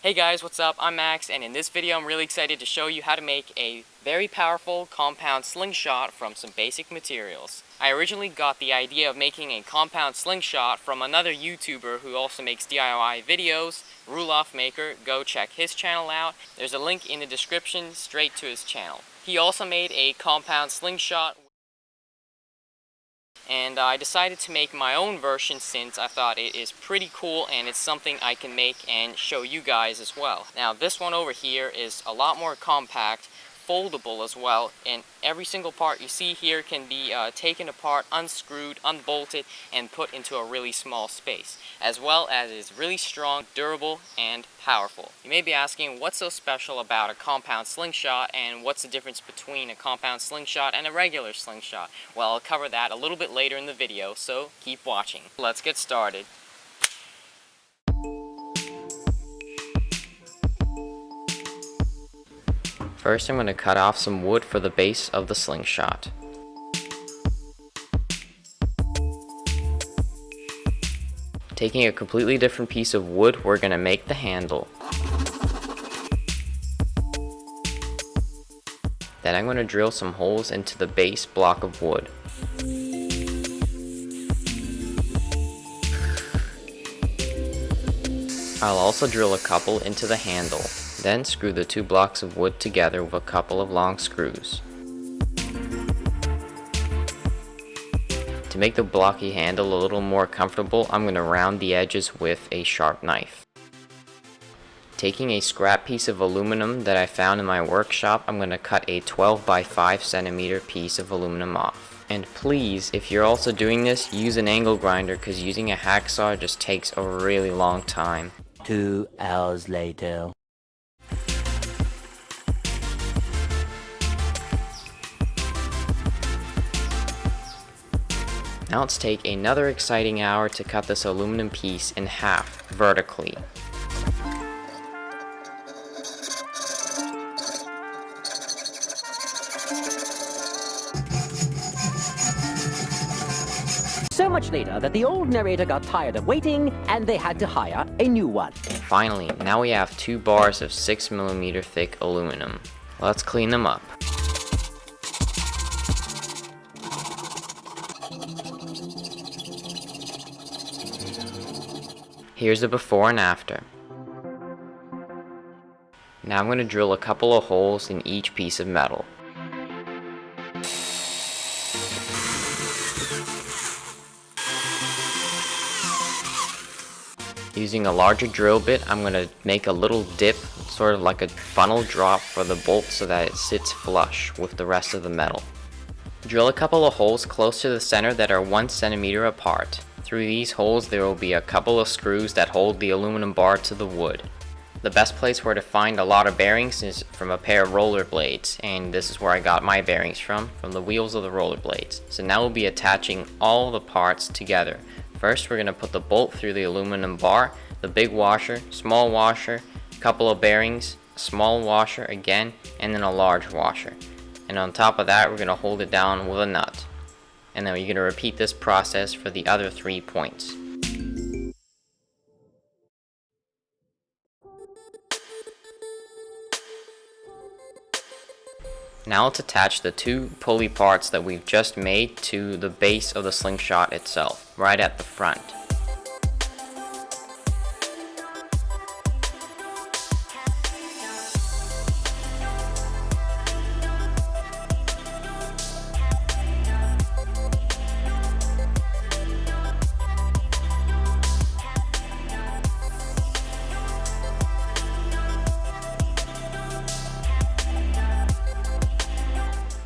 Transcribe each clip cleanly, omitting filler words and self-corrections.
Hey guys, what's up? I'm Max, and in this video I'm really excited to show you how to make a very powerful compound slingshot from some basic materials. I originally got the idea of making a compound slingshot from another YouTuber who also makes DIY videos, Roll-Off Maker. Go check his channel out. There's a link in the description straight to his channel. He also made a compound slingshot, and I decided to make my own version since I thought it is pretty cool and it's something I can make and show you guys as well. Now this one over here is a lot more compact, foldable as well, and every single part you see here can be taken apart, unscrewed, unbolted, and put into a really small space, as well as is really strong, durable, and powerful. You may be asking, what's so special about a compound slingshot, and what's the difference between a compound slingshot and a regular slingshot? Well, I'll cover that a little bit later in the video, so keep watching. Let's get started. First, I'm going to cut off some wood for the base of the slingshot. Taking a completely different piece of wood, we're going to make the handle. Then I'm going to drill some holes into the base block of wood. I'll also drill a couple into the handle. Then screw the two blocks of wood together with a couple of long screws. To make the blocky handle a little more comfortable, I'm going to round the edges with a sharp knife. Taking a scrap piece of aluminum that I found in my workshop, I'm going to cut a 12 by 5 centimeter piece of aluminum off. And please, if you're also doing this, use an angle grinder, because using a hacksaw just takes a really long time. 2 hours later. Now let's take another exciting hour to cut this aluminum piece in half, vertically. So much later that the old narrator got tired of waiting and they had to hire a new one. Finally, now we have 2 bars of 6mm thick aluminum. Let's clean them up. Here's the before and after. Now I'm going to drill a couple of holes in each piece of metal. Using a larger drill bit, I'm going to make a little dip, sort of like a funnel drop for the bolt so that it sits flush with the rest of the metal. Drill a couple of holes close to the center that are 1 centimeter apart. Through these holes there will be a couple of screws that hold the aluminum bar to the wood. The best place where to find a lot of bearings is from a pair of rollerblades, and this is where I got my bearings from the wheels of the rollerblades. So now we'll be attaching all the parts together. First we're going to put the bolt through the aluminum bar, the big washer, small washer, couple of bearings, a small washer again, and then a large washer. And on top of that we're going to hold it down with a nut. And then you're going to repeat this process for the other 3 points. Now let's attach the 2 pulley parts that we've just made to the base of the slingshot itself, right at the front.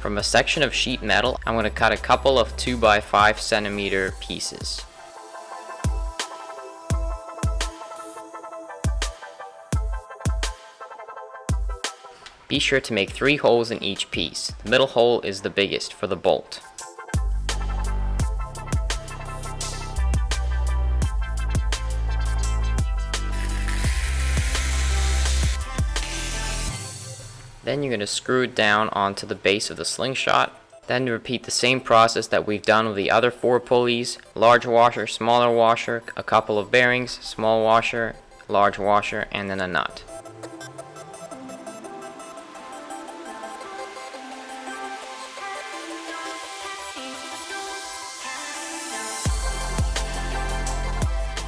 From a section of sheet metal, I'm going to cut a couple of 2 by 5 centimeter pieces. Be sure to make 3 holes in each piece. The middle hole is the biggest for the bolt. Then you're going to screw it down onto the base of the slingshot. Then repeat the same process that we've done with the other 4 pulleys. Large washer, smaller washer, a couple of bearings, small washer, large washer, and then a nut.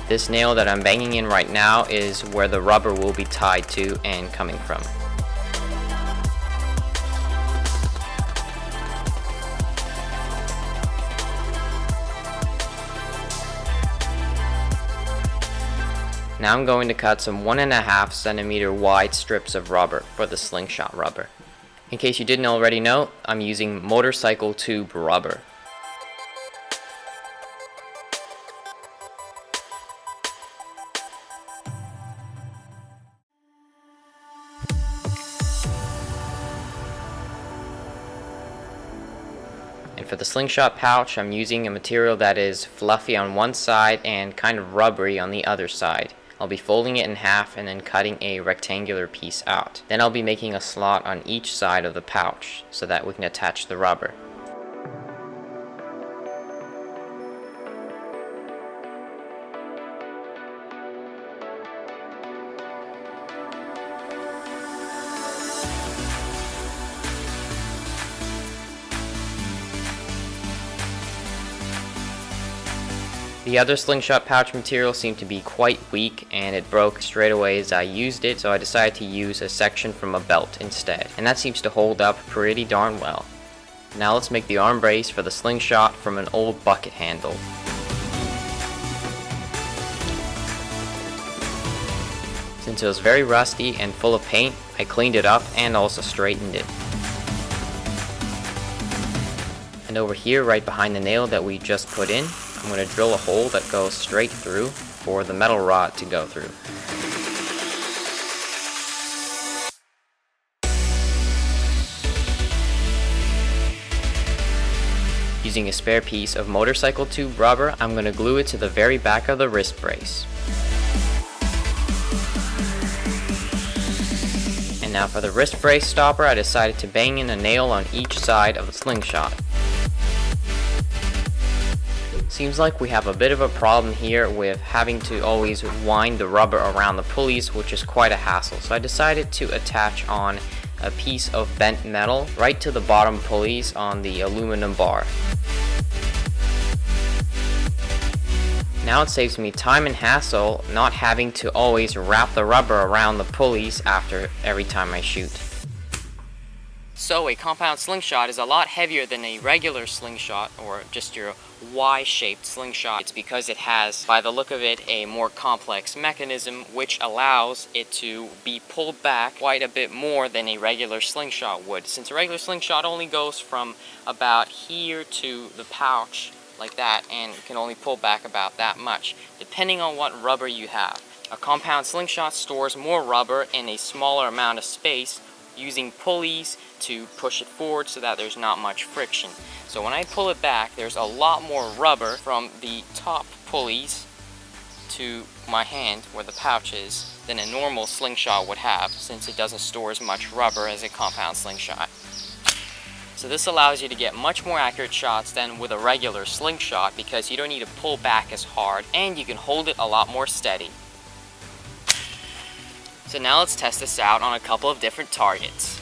This nail that I'm banging in right now is where the rubber will be tied to and coming from. Now I'm going to cut some 1.5 centimeter wide strips of rubber for the slingshot rubber. In case you didn't already know, I'm using motorcycle tube rubber. And for the slingshot pouch, I'm using a material that is fluffy on one side and kind of rubbery on the other side. I'll be folding it in half and then cutting a rectangular piece out. Then I'll be making a slot on each side of the pouch so that we can attach the rubber. The other slingshot pouch material seemed to be quite weak and it broke straight away as I used it, so I decided to use a section from a belt instead. And that seems to hold up pretty darn well. Now let's make the arm brace for the slingshot from an old bucket handle. Since it was very rusty and full of paint, I cleaned it up and also straightened it. And over here, right behind the nail that we just put in, I'm going to drill a hole that goes straight through for the metal rod to go through. Using a spare piece of motorcycle tube rubber, I'm going to glue it to the very back of the wrist brace. And now for the wrist brace stopper, I decided to bang in a nail on each side of the slingshot. Seems like we have a bit of a problem here with having to always wind the rubber around the pulleys, which is quite a hassle. So I decided to attach on a piece of bent metal right to the bottom pulleys on the aluminum bar. Now it saves me time and hassle not having to always wrap the rubber around the pulleys after every time I shoot. So a compound slingshot is a lot heavier than a regular slingshot or just your Y-shaped slingshot. It's because it has, by the look of it, a more complex mechanism which allows it to be pulled back quite a bit more than a regular slingshot would. Since a regular slingshot only goes from about here to the pouch like that, and you can only pull back about that much, depending on what rubber you have. A compound slingshot stores more rubber in a smaller amount of space, using pulleys to push it forward so that there's not much friction. So when I pull it back, there's a lot more rubber from the top pulleys to my hand where the pouch is than a normal slingshot would have, since it doesn't store as much rubber as a compound slingshot. So this allows you to get much more accurate shots than with a regular slingshot because you don't need to pull back as hard and you can hold it a lot more steady. So now let's test this out on a couple of different targets.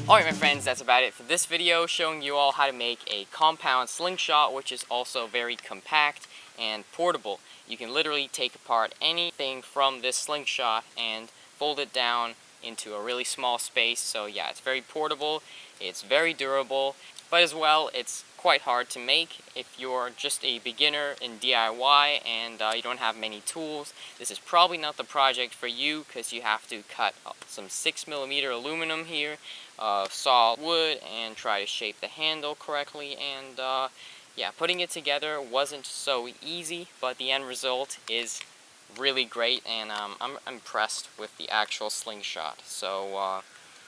Alright my friends, that's about it for this video, showing you all how to make a compound slingshot, which is also very compact and portable. You can literally take apart anything from this slingshot and fold it down into a really small space. So yeah, it's very portable It's very durable, but as well, it's quite hard to make if you're just a beginner in DIY and you don't have many tools. This is probably not the project for you because you have to cut some 6mm aluminum here, saw wood, and try to shape the handle correctly. And yeah, putting it together wasn't so easy, but the end result is really great, and I'm impressed with the actual slingshot. So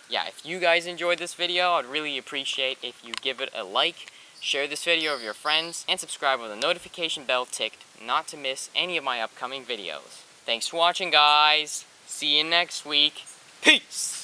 yeah, if you guys enjoyed this video, I'd really appreciate if you give it a like, share this video with your friends, and subscribe with the notification bell ticked not to miss any of my upcoming videos. Thanks for watching, guys. See you next week. Peace!